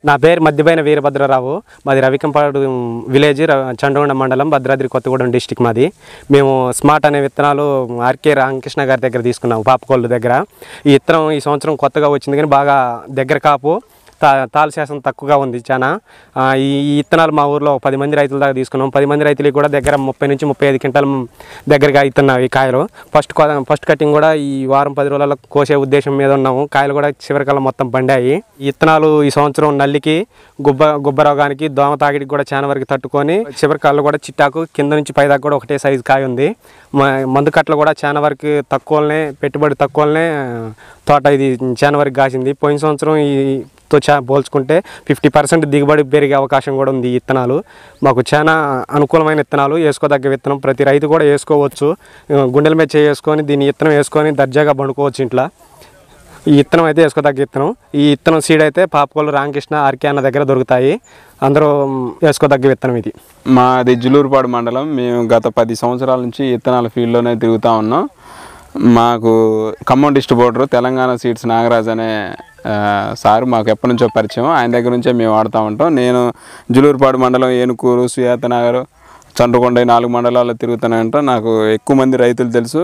నా పేరు మధ్యపైన వీరభద్రరావు. మాది రవికంపాడు విలేజ్, చండగొండ మండలం, భద్రాద్రి కొత్తగూడెం డిస్టిక్ మాది. మేము స్మార్ట్ అనే విత్తనాలు ఆర్కే రామకృష్ణ గారి దగ్గర తీసుకున్నాము, పాపకోళ్ళు దగ్గర. ఈ విత్తనం ఈ సంవత్సరం కొత్తగా వచ్చింది, కానీ బాగా దగ్గర కాపు, తాలు శాతం తక్కువగా ఉంది చాలా. ఈ విత్తనాలు మా ఊర్లో 10 మంది రైతుల దాకా తీసుకున్నాం. 10 మంది రైతులకి కూడా దగ్గర 30 నుంచి 35 క్వింటాల దగ్గరగా అవుతున్నాయి ఈ కాయలు. ఫస్ట్ కటింగ్ కూడా ఈ వారం 10 రోజులలో కోసే ఉద్దేశం మీద ఉన్నాము. కాయలు కూడా చివరికల్లా మొత్తం పండాయి. ఈ విత్తనాలు ఈ సంవత్సరం నల్లికి, గుబ్బ రోగానికి, దోమ తాగిడికి కూడా చాలా వరకు తట్టుకొని, చివరికాళ్ళు కూడా చిట్టాకు కింద నుంచి పైదాకా కూడా ఒకటే సైజు కాయ ఉంది. మందు కట్టలు కూడా చాలా వరకు తక్కువనే, పెట్టుబడి తక్కువనే తోట ఇది చాలా వరకు కాసింది. పోయిన సంవత్సరం తో పోల్చుకుంటే 50% దిగుబడి పెరిగే అవకాశం కూడా ఉంది. ఈ విత్తనాలు మాకు చాలా అనుకూలమైన విత్తనాలు, వేసుకోదగ్గ విత్తనం. ప్రతి రైతు కూడా వేసుకోవచ్చు. గుండెల మీద చేసుకొని దీన్ని విత్తనం వేసుకొని దర్జాగా పండుకోవచ్చు ఇంట్లో. ఈ విత్తనం అయితే వేసుకోదగ్గ విత్తనం. ఈ విత్తనం సీడ్ అయితే పాపకోళ్ళు రామకృష్ణ ఆర్కే అన్న దగ్గర దొరుకుతాయి. అందరూ వేసుకోదగ్గ విత్తనం ఇది. మాది జులూరుపాడు మండలం. మేము గత 10 సంవత్సరాల నుంచి విత్తనాల ఫీల్డ్లోనే తిరుగుతూ ఉన్నాం. మాకు ఖమ్మం డిస్ట్రిబ్యూటర్ తెలంగాణ సీడ్స్ నాగరాజ్ అనే సారు మాకు ఎప్పటి నుంచో పరిచయం. ఆయన దగ్గర నుంచే మేము వాడుతూ ఉంటాం. నేను జులూరుపాడు మండలం, ఏనుకూరు, సుయాతనగర్, చండ్రకొండ 4 మండలాల్లో తిరుగుతూనే ఉంటాం. నాకు ఎక్కువ మంది రైతులు తెలుసు.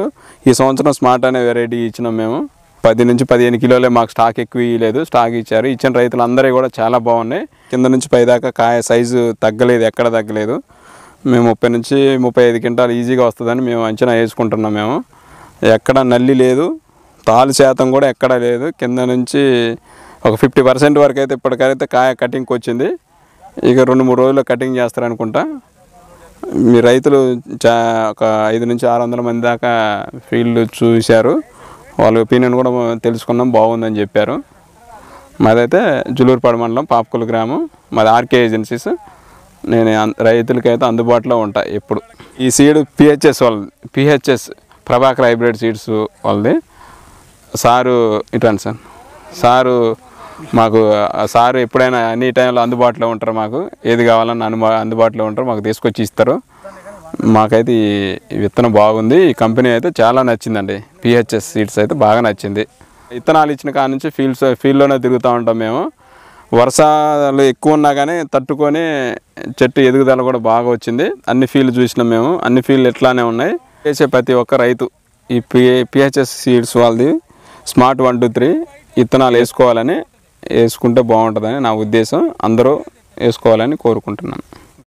ఈ సంవత్సరం స్మార్ట్ అనే వెరైటీ ఇచ్చినాం మేము. 10 నుంచి 15 కిలోలే మాకు స్టాక్ ఎక్కువ ఇవ్వలేదు, స్టాక్ ఇచ్చారు. ఇచ్చిన రైతులు అందరూ కూడా చాలా బాగున్నాయి. కింద నుంచి పైదాకా కాయ సైజు తగ్గలేదు, ఎక్కడ తగ్గలేదు. మేము 30 నుంచి 35 క్వింటాలు ఈజీగా వస్తుందని మేము అంచనా వేసుకుంటున్నాం. మేము ఎక్కడ నల్లి లేదు, తాలు శాతం కూడా ఎక్కడ లేదు. కింద నుంచి ఒక 50% వరకు అయితే ఇప్పటికైతే కాయ కటింగ్కి వచ్చింది. ఇక 2-3 రోజుల్లో కటింగ్ చేస్తారనుకుంటా. మీ రైతులు ఒక 500 నుంచి 600 మంది దాకా ఫీల్డ్ చూశారు. వాళ్ళ ఒపీనియన్ కూడా తెలుసుకున్నాం, బాగుందని చెప్పారు. మాదైతే జులూరుపాడు మండలం, పాపకోలు గ్రామం. మాది ఆర్కే ఏజెన్సీస్. నేను రైతులకైతే అందుబాటులో ఉంటాయి ఎప్పుడు. ఈ సీడ్ పిహెచ్ఎస్ వాళ్ళది, పిహెచ్ఎస్ ప్రభాకర్ హైబ్రిడ్ సీడ్స్ వాళ్ళది. సారు ఇటాను సారు మాకు సారు ఎప్పుడైనా అన్ని టైంలో అందుబాటులో ఉంటారు. మాకు ఏది కావాలన్నా అందుబాటులో ఉంటారు, మాకు తీసుకొచ్చి ఇస్తారు. మాకైతే ఈ విత్తనం బాగుంది. ఈ కంపెనీ అయితే చాలా నచ్చిందండి. పిహెచ్ఎస్ సీడ్స్ అయితే బాగా నచ్చింది. విత్తనాలు ఇచ్చిన కాడ నుంచి ఫీల్డ్లోనే తిరుగుతూ ఉంటాం మేము. వర్షాలు ఎక్కువ ఉన్నా కానీ తట్టుకొని చెట్టు ఎదుగుదల కూడా బాగా వచ్చింది. అన్ని ఫీల్డ్ చూసినాం మేము. అన్ని ఫీల్డ్ ఎట్లానే ఉన్నాయి. చేసే ప్రతి ఒక్క రైతు ఈ పిహెచ్ఎస్ సీడ్స్ వాళ్ళది స్మార్ట్ 1, 2, 3 విత్తనాలు వేసుకుంటే బాగుంటుందని నా ఉద్దేశం. అందరూ వేసుకోవాలని కోరుకుంటున్నాను.